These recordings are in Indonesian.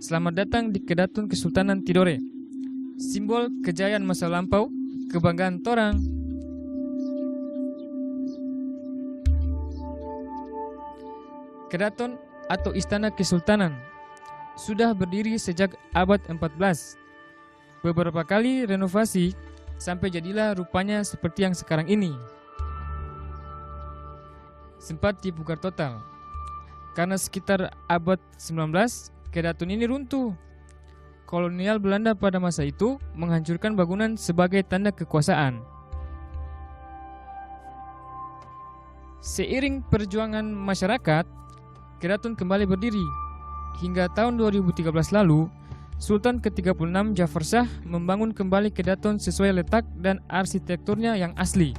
Selamat datang di Kedaton Kesultanan Tidore, simbol kejayaan masa lampau, kebanggaan torang. Kedaton atau Istana Kesultanan sudah berdiri sejak abad 14. Beberapa kali renovasi sampai jadilah rupanya seperti yang sekarang ini. Sempat dibongkar total karena sekitar abad 19 Kedaton ini runtuh. Kolonial Belanda pada masa itu menghancurkan bangunan sebagai tanda kekuasaan. Seiring perjuangan masyarakat, Kedaton kembali berdiri. Hingga tahun 2013 lalu, Sultan ke-36 Jafar Shah membangun kembali Kedaton sesuai letak dan arsitekturnya yang asli.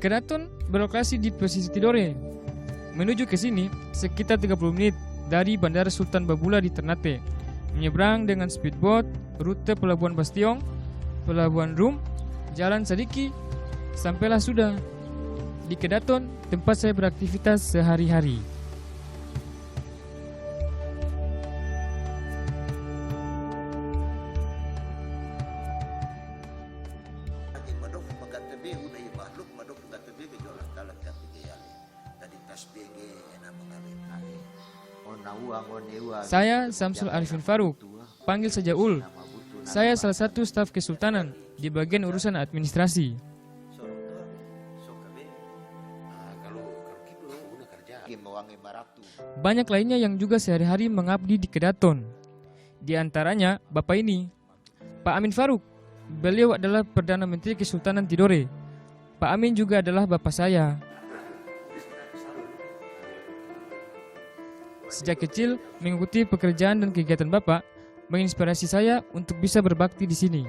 Kedaton berlokasi di pesisir Tidore. Menuju ke sini sekitar 30 menit dari Bandara Sultan Babula di Ternate. Menyeberang dengan speedboat, rute Pelabuhan Bastiong, Pelabuhan Rum, Jalan Sadiki, sampailah sudah di Kedaton, tempat saya beraktivitas sehari-hari. Saya Samsul Arifin Faruk, panggil saja Ul. Saya salah satu staf Kesultanan di bagian urusan administrasi. Banyak lainnya yang juga sehari-hari mengabdi di Kedaton. Di antaranya Bapak ini, Pak Amin Faruk. Beliau adalah Perdana Menteri Kesultanan Tidore. Pak Amin juga adalah bapak saya. Sejak kecil mengikuti pekerjaan dan kegiatan Bapak menginspirasi saya untuk bisa berbakti di sini.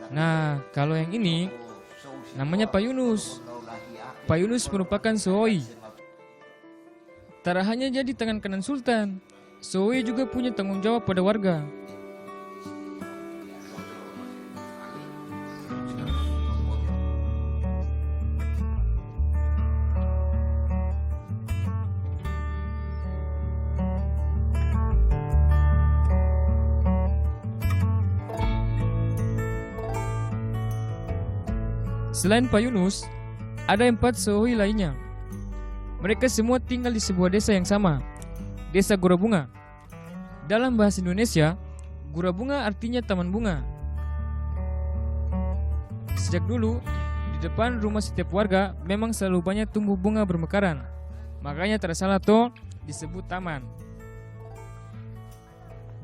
Nah, kalau yang ini namanya Pak Yunus. Pak Yunus merupakan Sohoi. Tak hanya jadi tangan kanan Sultan, Sohoi juga punya tanggung jawab pada warga. Selain Pak Yunus, ada 4 Sohoi lainnya. Mereka semua tinggal di sebuah desa yang sama, Desa Gurabunga. Dalam bahasa Indonesia, Gurabunga artinya taman bunga. Sejak dulu, di depan rumah setiap warga memang selalu banyak tumbuh bunga bermekaran. Makanya tak salah toh disebut taman.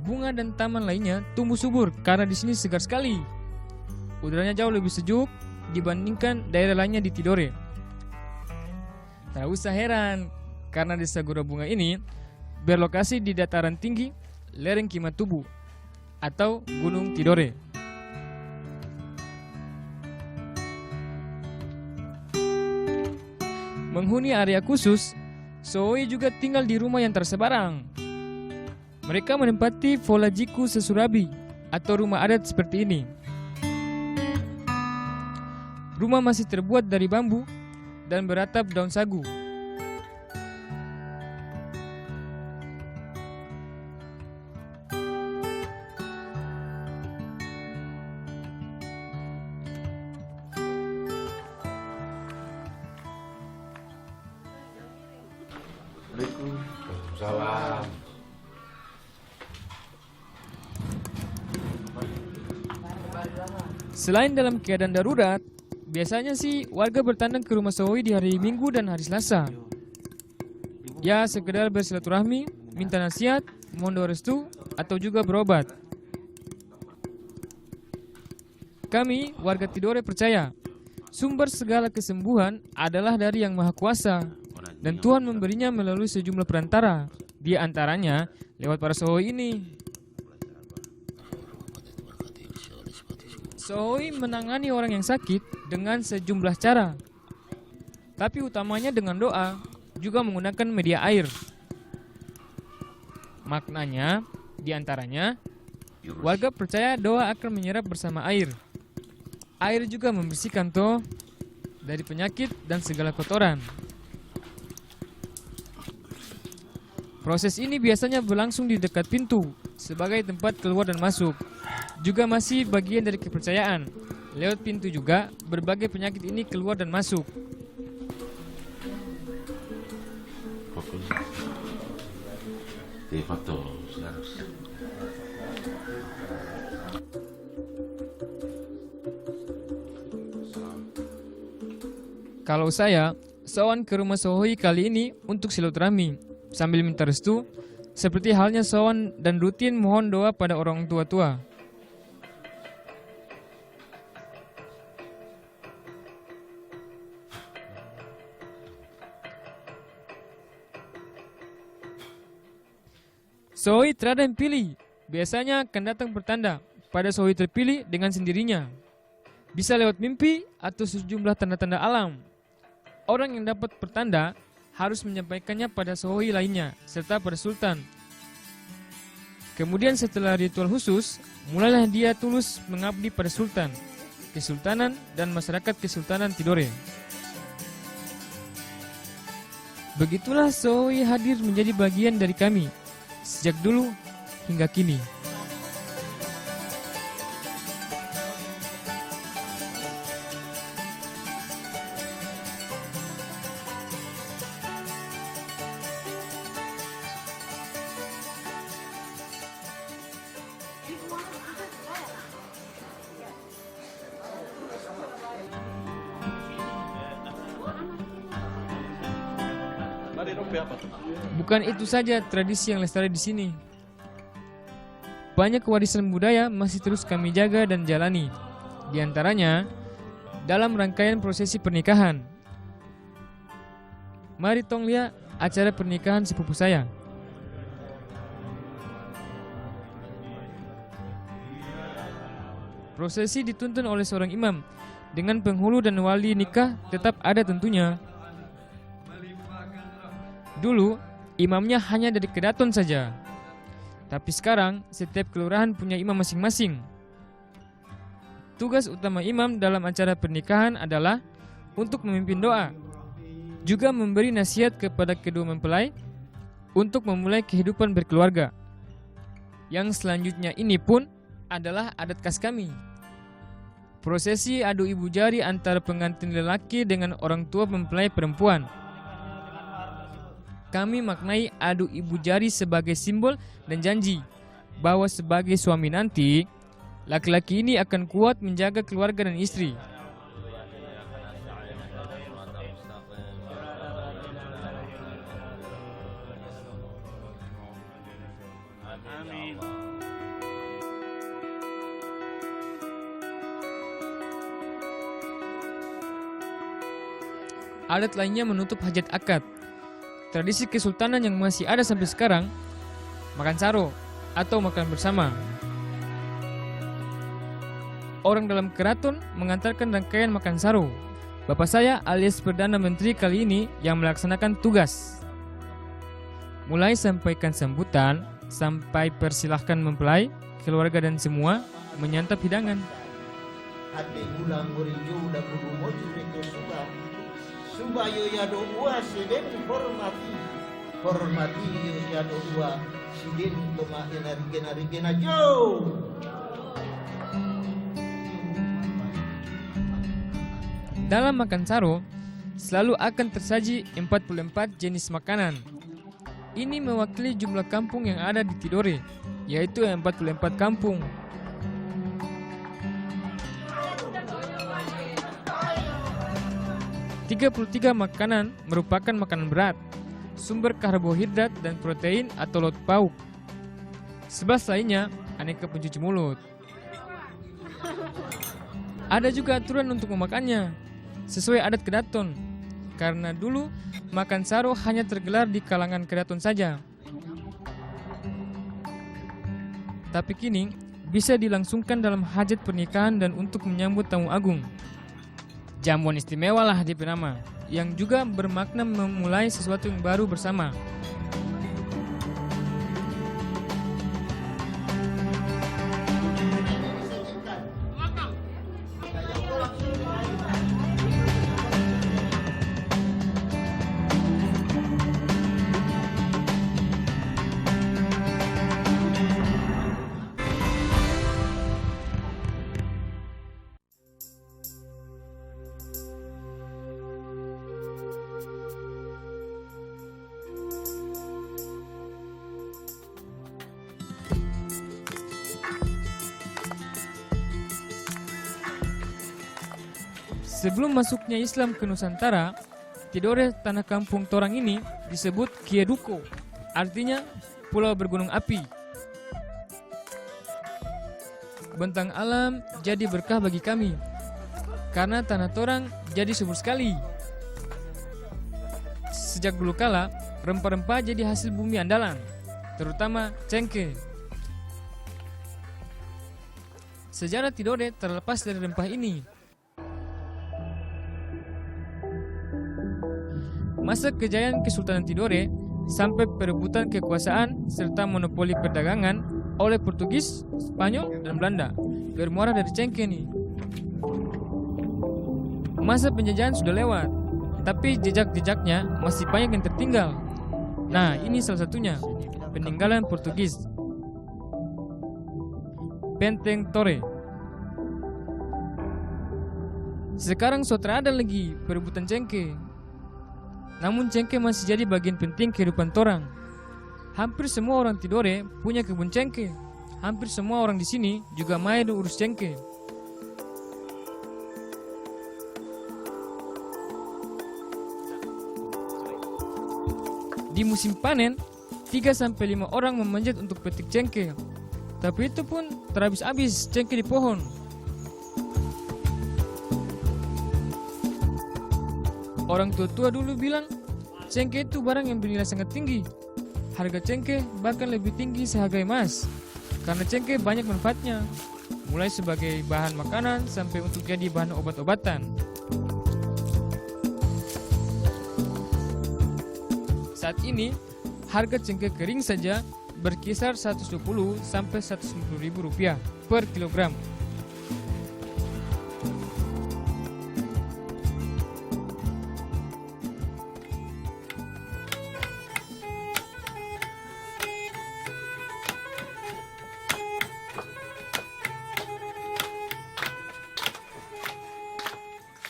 Bunga dan taman lainnya tumbuh subur karena di sini segar sekali. Udaranya jauh lebih sejuk dibandingkan daerah lainnya di Tidore. Tak usah heran, karena desa Gurabunga ini berlokasi di dataran tinggi lereng Kimatubu atau Gunung Tidore. Menghuni area khusus, Sohoi juga tinggal di rumah yang tersebarang. Mereka menempati Volajiku Sesurabi atau rumah adat seperti ini. Rumah masih terbuat dari bambu dan beratap daun sagu. Waalaikumsalam. Selain dalam keadaan darurat, biasanya sih warga bertandang ke rumah Sohoi di hari Minggu dan hari Selasa. Ya, sekedar bersilaturahmi, minta nasihat, mohon doa restu, atau juga berobat. Kami, warga Tidore percaya, sumber segala kesembuhan adalah dari Yang Maha Kuasa, dan Tuhan memberinya melalui sejumlah perantara, di antaranya lewat para Sohoi ini. Sohoi menangani orang yang sakit dengan sejumlah cara, tapi utamanya dengan doa, juga menggunakan media air. Maknanya, diantaranya, warga percaya doa akan menyerap bersama air. Air juga membersihkan toh dari penyakit dan segala kotoran. Proses ini biasanya berlangsung di dekat pintu sebagai tempat keluar dan masuk. Juga masih bagian dari kepercayaan. Lewat pintu juga berbagai penyakit ini keluar dan masuk. Fokus. Di foto harus. Kalau saya, sowan ke rumah Sohoi kali ini untuk silaturahmi sambil minta restu, seperti halnya sowan dan rutin mohon doa pada orang tua-tua. Sohoi terada yang pilih, biasanya akan datang bertanda pada Sohoi terpilih dengan sendirinya. Bisa lewat mimpi atau sejumlah tanda-tanda alam. Orang yang dapat pertanda harus menyampaikannya pada Sohoi lainnya serta pada Sultan. Kemudian setelah ritual khusus, mulailah dia tulus mengabdi pada Sultan, Kesultanan dan masyarakat Kesultanan Tidore. Begitulah Sohoi hadir menjadi bagian dari kami sejak dulu hingga kini. Bukan itu saja tradisi yang lestari di sini. Banyak warisan budaya masih terus kami jaga dan jalani. Di antaranya dalam rangkaian prosesi pernikahan. Mari tong lihat acara pernikahan sepupu saya. Prosesi dituntun oleh seorang imam dengan penghulu dan wali nikah tetap ada tentunya. Dulu, imamnya hanya dari Kedaton saja. Tapi sekarang, setiap kelurahan punya imam masing-masing. Tugas utama imam dalam acara pernikahan adalah untuk memimpin doa, juga memberi nasihat kepada kedua mempelai untuk memulai kehidupan berkeluarga. Yang selanjutnya ini pun adalah adat khas kami. Prosesi adu ibu jari antara pengantin lelaki dengan orang tua mempelai perempuan. Kami maknai adu ibu jari sebagai simbol dan janji bahwa sebagai suami nanti, laki-laki ini akan kuat menjaga keluarga dan istri. Adat lainnya menutup hajat akad. Tradisi kesultanan yang masih ada sampai sekarang, makan saro atau makan bersama. Orang dalam keraton mengantarkan rangkaian makan saro. Bapak saya alias Perdana Menteri kali ini yang melaksanakan tugas. Mulai sampaikan sambutan, sampai persilahkan mempelai, keluarga dan semua menyantap hidangan. Ate bulang borijo udah kudu moju itu suba yo yado ua siden hormati yo yado ua siden toma enari jo. Dalam makan saro selalu akan tersaji 44 jenis makanan. Ini mewakili jumlah kampung yang ada di Tidore, yaitu 44 kampung. Tiga makanan merupakan makanan berat, sumber karbohidrat dan protein atau lauk pauk. 11 lainnya aneka pencuci mulut. Ada juga aturan untuk memakannya, sesuai adat Kedaton. Karena dulu makan saro hanya tergelar di kalangan Kedaton saja. Tapi kini bisa dilangsungkan dalam hajat pernikahan dan untuk menyambut tamu agung. Jamuan istimewa lah DP nama, yang juga bermakna memulai sesuatu yang baru bersama. Sebelum masuknya Islam ke Nusantara, Tidore tanah kampung torang ini disebut Kieduko, artinya pulau bergunung api. Bentang alam jadi berkah bagi kami, karena tanah torang jadi subur sekali. Sejak dulu kala, rempah-rempah jadi hasil bumi andalan, terutama cengkeh. Sejarah Tidore terlepas dari rempah ini. Masa kejayaan Kesultanan Tidore sampai perebutan kekuasaan serta monopoli perdagangan oleh Portugis, Spanyol, dan Belanda bermuara dari cengkeh nih. Masa penjajahan sudah lewat, tapi jejak-jejaknya masih banyak yang tertinggal. Nah, ini salah satunya, peninggalan Portugis. Benteng Torre. Sekarang sudah ada lagi perebutan cengkeh. Namun cengkeh masih jadi bagian penting kehidupan torang. Hampir semua orang Tidore punya kebun cengkeh. Hampir semua orang di sini juga main urus cengkeh. Di musim panen, 3-5 orang memanjat untuk petik cengkeh. Tapi itu pun terhabis-habis cengkeh di pohon. Orang tua-tua dulu bilang, cengkeh itu barang yang bernilai sangat tinggi. Harga cengkeh bahkan lebih tinggi seharga emas. Karena cengkeh banyak manfaatnya, mulai sebagai bahan makanan sampai untuk jadi bahan obat-obatan. Saat ini, harga cengkeh kering saja berkisar 120 sampai 150 ribu rupiah per kilogram.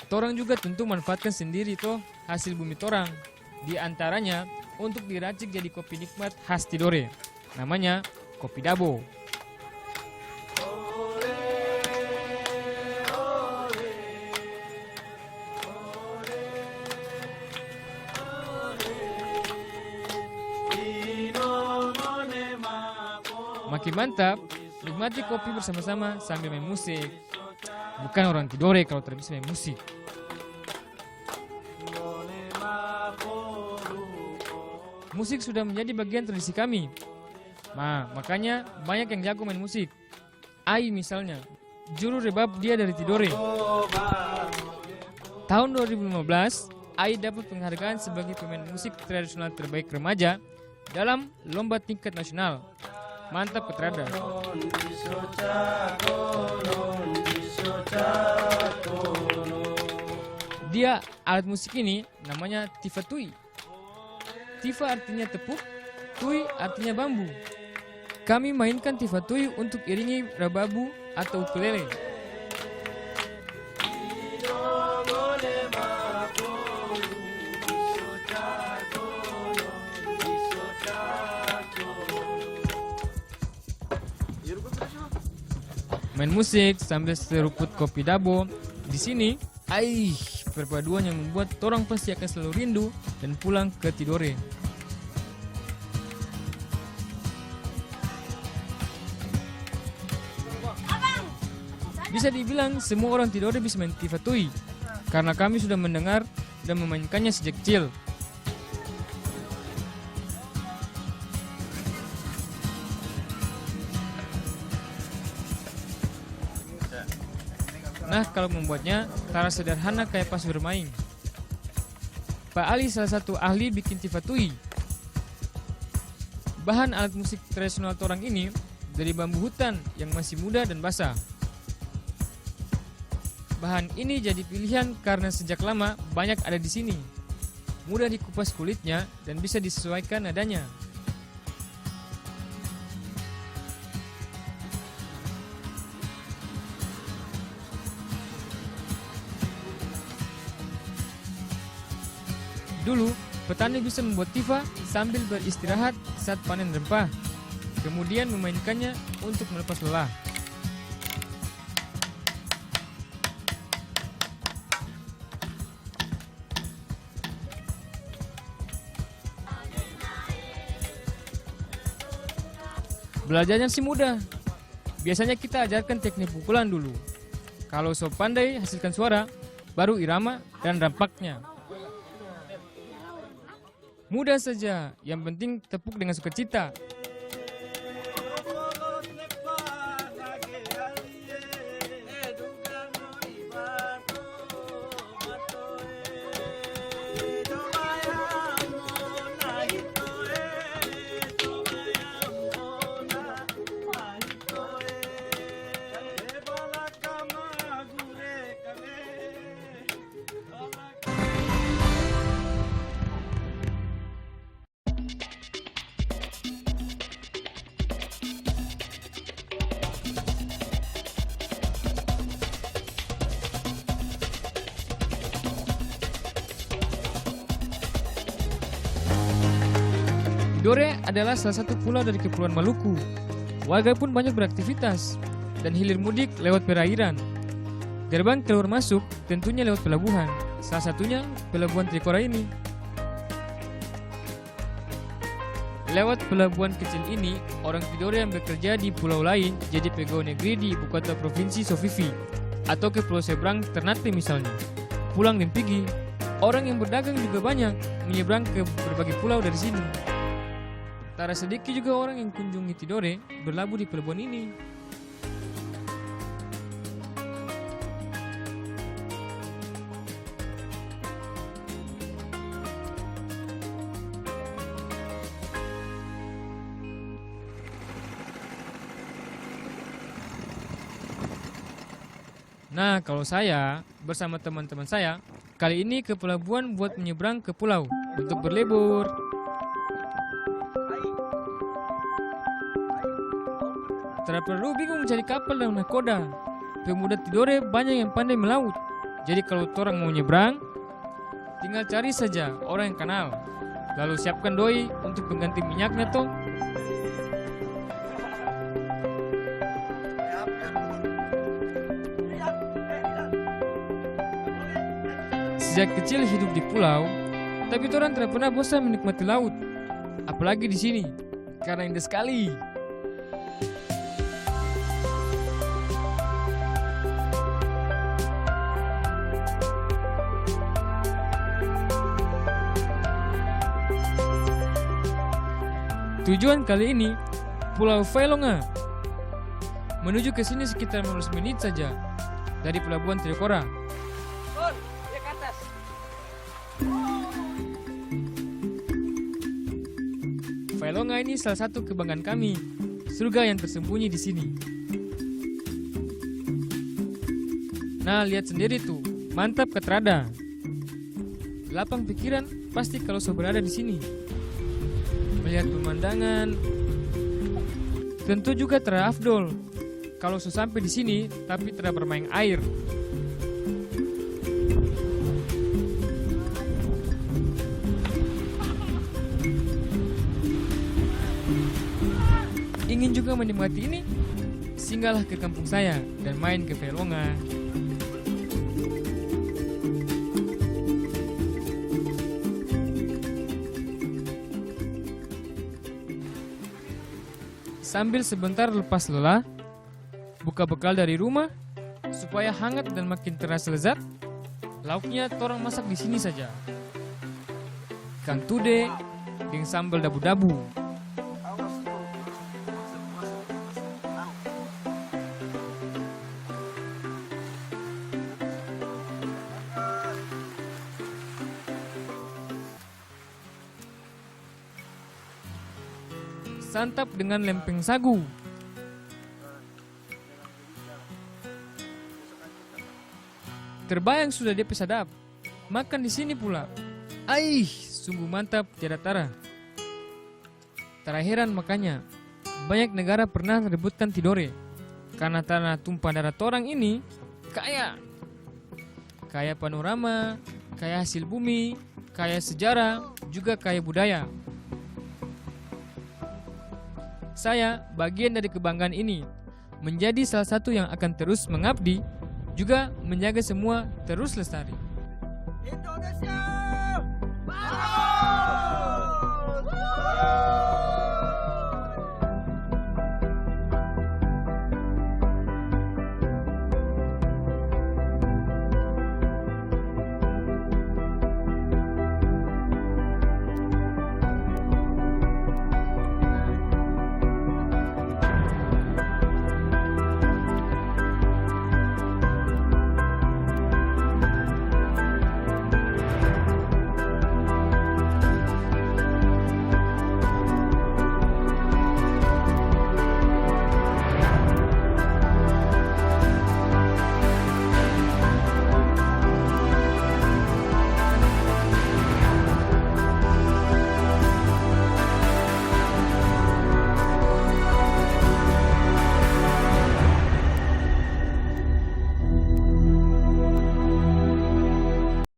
Torang juga tentu manfaatkan sendiri toh hasil bumi torang. Di antaranya untuk diracik jadi kopi nikmat khas Tidore. Namanya kopi dabo. Makin mantap, nikmati kopi bersama-sama sambil main musik. Bukan orang Tidore kalau tidak bisa main musik. Musik sudah menjadi bagian tradisi kami. Makanya banyak yang jago main musik. Ai misalnya, juru rebab dia dari Tidore. Tahun 2015, Ai dapat penghargaan sebagai pemain musik tradisional terbaik remaja dalam lomba tingkat nasional. Mantap Ketrada. Dia alat musik ini namanya tifa tui. Tifa artinya tepuk, tui artinya bambu. Kami mainkan tifa tui untuk iringi rababu atau ukulele. Main musik sambil seruput kopi dabo. Di sini, perpaduan yang membuat orang pasti akan selalu rindu dan pulang ke Tidore. Bisa dibilang semua orang Tidore bisa main tifa tui, karena kami sudah mendengar dan memainkannya sejak kecil. Nah, kalau membuatnya, cara sederhana kayak pas bermain. Pak Ali salah satu ahli bikin tifa tui. Bahan alat musik tradisional torang ini dari bambu hutan yang masih muda dan basah. Bahan ini jadi pilihan karena sejak lama banyak ada di sini. Mudah dikupas kulitnya dan bisa disesuaikan nadanya. Dulu, petani bisa membuat tifa sambil beristirahat saat panen rempah, kemudian memainkannya untuk melepas lelah. Belajarnya sih mudah. Biasanya kita ajarkan teknik pukulan dulu. Kalau so pandai hasilkan suara, baru irama dan dampaknya. Mudah saja, yang penting tepuk dengan sukacita. Tidore adalah salah satu pulau dari Kepulauan Maluku. Warga pun banyak beraktivitas dan hilir mudik lewat perairan. Gerbang keluar masuk tentunya lewat pelabuhan, salah satunya pelabuhan Trikora ini. Lewat pelabuhan kecil ini, orang Tidore yang bekerja di pulau lain jadi pegawai negeri di ibu kota provinsi Sofifi atau ke pulau seberang Ternate misalnya. Pulang dan pergi, orang yang berdagang juga banyak menyeberang ke berbagai pulau dari sini. Tak sedikit juga orang yang kunjungi Tidore berlabuh di pelabuhan ini. Nah, kalau saya bersama teman-teman saya kali ini ke pelabuhan buat menyeberang ke pulau untuk berlibur. Tak perlu bingung cari kapal dan nakoda. Pemuda Tidore banyak yang pandai melaut. Jadi kalau orang mau nyebrang, tinggal cari saja orang yang kenal. Lalu siapkan doi untuk pengganti minyaknya toh. Sejak kecil hidup di pulau, tapi orang tidak pernah bosan menikmati laut. Apalagi di sini, karena indah sekali. Tujuan kali ini, Pulau Vailonga. Menuju ke sini sekitar 15 menit saja dari pelabuhan Trikora. Vailonga ini salah satu kebanggaan kami, surga yang tersembunyi di sini. Nah, lihat sendiri tuh, mantap keterada. Lapang pikiran pasti kalau so berada di sini. Melihat pemandangan, tentu juga terafdol kalau sampai di sini tapi tidak bermain air. Ingin juga menikmati ini, singgahlah ke kampung saya dan main ke Vailonga. Sambil sebentar lepas lelah, buka bekal dari rumah supaya hangat dan makin terasa lezat. Lauknya torang masak di sini saja. Ikan tude dengan sambal dabu-dabu. Santap dengan lempeng sagu. Terbayang sudah DP sadap. Makan di sini pula. Aih, sungguh mantap tiada tara. Tak heran makanya banyak negara pernah merebutkan Tidore karena tanah tumpah darah orang ini kaya. Kaya panorama, kaya hasil bumi, kaya sejarah, juga kaya budaya. Saya bagian dari kebanggaan ini, menjadi salah satu yang akan terus mengabdi, juga menjaga semua terus lestari. Indonesia!